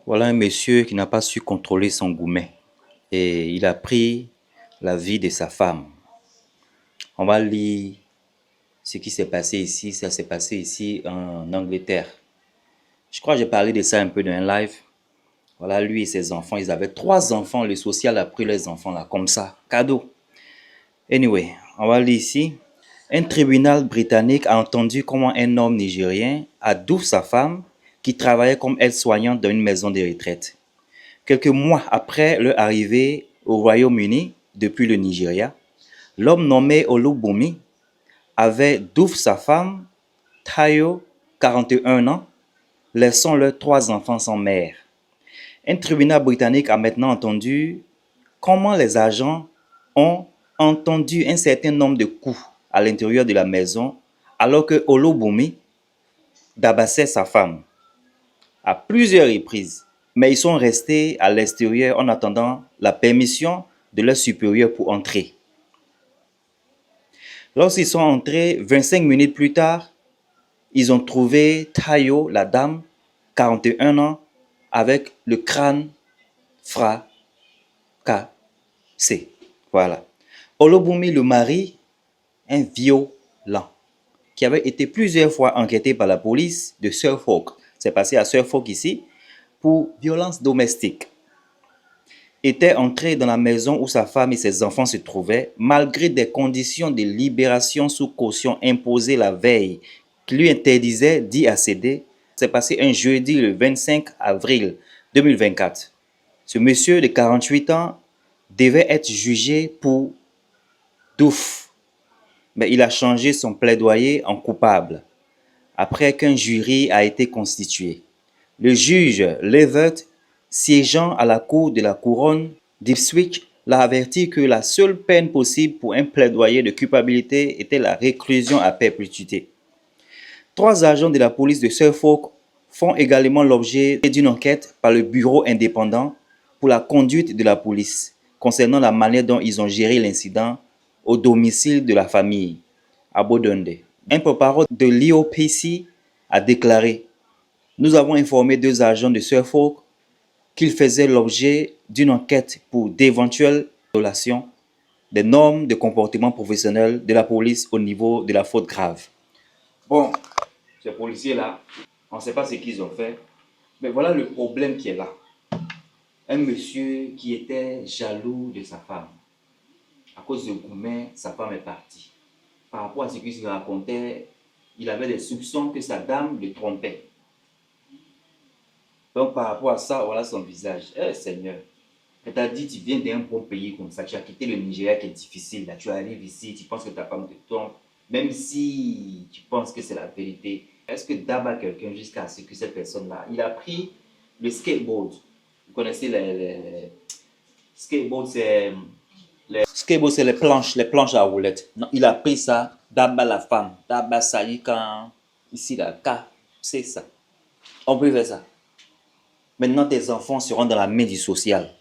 Voilà un monsieur qui n'a pas su contrôler son gourmet et il a pris la vie de sa femme. On va lire ce qui s'est passé ici. Ça s'est passé ici en Angleterre. Je crois que j'ai parlé de ça un peu dans un live. Voilà, lui et ses enfants, ils avaient 3 enfants. Le social a pris les enfants là, comme ça, cadeau. Anyway, on va lire ici. Un tribunal britannique a entendu comment un homme nigérien adoube sa femme qui travaillait comme aide-soignante dans une maison de retraite. Quelques mois après leur arrivée au Royaume-Uni depuis le Nigeria, l'homme nommé Olubunmi avait double sa femme, Tayo, 41 ans, laissant leurs 3 enfants sans mère. Un tribunal britannique a maintenant entendu comment les agents ont entendu un certain nombre de coups à l'intérieur de la maison alors que Olubunmi tabassait sa femme à plusieurs reprises. Mais ils sont restés à l'extérieur en attendant la permission de leur supérieur pour entrer. Lorsqu'ils sont entrés, 25 minutes plus tard, ils ont trouvé Tayo, la dame, 41 ans, avec le crâne fracassé. Voilà. Olubunmi, le mari, un violent, qui avait été plusieurs fois enquêté par la police de Suffolk. C'est passé à Suffolk ici, pour violence domestique, était entré dans la maison où sa femme et ses enfants se trouvaient, malgré des conditions de libération sous caution imposées la veille qui lui interdisaient d'y accéder. C'est passé un jeudi le 25 avril 2024. Ce monsieur de 48 ans devait être jugé pour douf, mais il a changé son plaidoyer en coupable après qu'un jury a été constitué. Le juge Levert, siégeant à la cour de la couronne d'Ipswich, l'a averti que la seule peine possible pour un plaidoyer de culpabilité était la réclusion à perpétuité. 3 agents de la police de Suffolk font également l'objet d'une enquête par le bureau indépendant pour la conduite de la police concernant la manière dont ils ont géré l'incident au domicile de la famille à Bodonde. Un porte-parole de l'IOPC a déclaré: nous avons informé 2 agents de Suffolk qu'ils faisaient l'objet d'une enquête pour d'éventuelles violations des normes de comportement professionnel de la police au niveau de la faute grave. Bon, ces policiers-là, on ne sait pas ce qu'ils ont fait, mais voilà le problème qui est là. Un monsieur qui était jaloux de sa femme. À cause de Goumet, sa femme est partie. Par rapport à ce qu'il se racontait, il avait des soupçons que sa dame le trompait. Donc, par rapport à ça, voilà son visage. Eh Seigneur, tu as dit, tu viens d'un bon pays comme ça, tu as quitté le Nigeria qui est difficile, là, tu arrives ici, tu penses que ta femme te trompe, même si tu penses que c'est la vérité. Est-ce que d'abord quelqu'un jusqu'à ce que cette personne-là, il a pris le skateboard. Vous connaissez les skateboard, c'est skateboard, c'est les planches à roulettes. Non, il a pris ça, d'abord la femme, d'abord ça, quand ici là, c'est ça. On peut faire ça. Maintenant, tes enfants seront dans la main du social.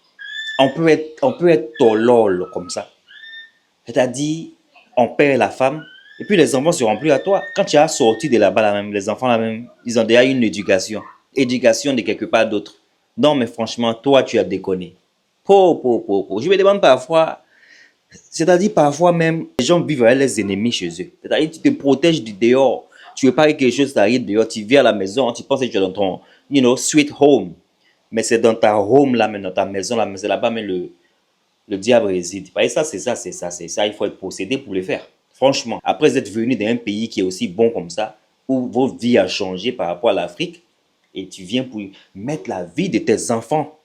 On peut être tolol comme ça. C'est-à-dire, on perd la femme, et puis les enfants seront plus à toi. Quand tu as sorti de là-bas, là même, les enfants là même, ils ont déjà une éducation. Éducation de quelque part d'autre. Non, mais franchement, toi, tu as déconné. Je me demande parfois, c'est-à-dire parfois même, les gens vivent avec les ennemis chez eux. C'est-à-dire, tu te protèges du dehors. Tu veux pas que quelque chose t'arrive dehors, tu viens à la maison, tu penses que tu es dans ton, sweet home. Mais c'est dans ta home là, mais dans ta maison là, mais c'est là-bas mais le diable réside. Et ça, c'est ça, c'est ça, c'est ça. Il faut être possédé pour le faire. Franchement, après être venu d'un pays qui est aussi bon comme ça, où votre vie a changé par rapport à l'Afrique, et tu viens pour mettre la vie de tes enfants,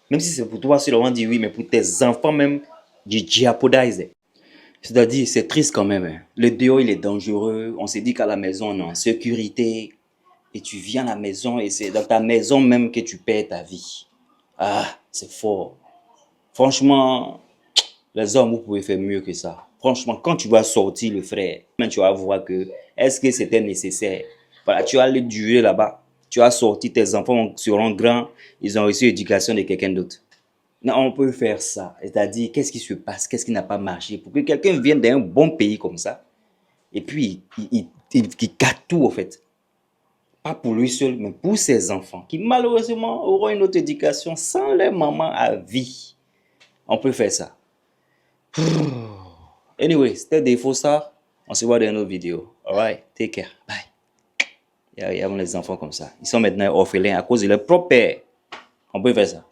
même si c'est pour toi seulement dit oui, mais pour tes enfants même, du jeopardize. C'est-à-dire, c'est triste quand même. Hein. Le dehors, il est dangereux. On s'est dit qu'à la maison, on est en sécurité. Et tu viens à la maison et c'est dans ta maison même que tu perds ta vie. Ah, c'est fort. Franchement, les hommes, vous pouvez faire mieux que ça. Franchement, quand tu vas sortir, le frère, tu vas voir que est-ce que c'était nécessaire. Voilà, tu as le durer là-bas. Tu as sorti, tes enfants seront grands, ils ont reçu l'éducation de quelqu'un d'autre. Non, on peut faire ça. C'est-à-dire, qu'est-ce qui se passe, qu'est-ce qui n'a pas marché pour que quelqu'un vienne d'un bon pays comme ça et puis il gâte tout, en fait. pas pour lui seul, mais pour ses enfants, qui malheureusement auront une autre éducation sans leur maman à vie. On peut faire ça. Anyway, c'était Défaut ça. On se voit dans une autre vidéo. Alright, take care. Bye. Il y a les enfants comme ça. Ils sont maintenant orphelins à cause de leur propre père. On peut faire ça.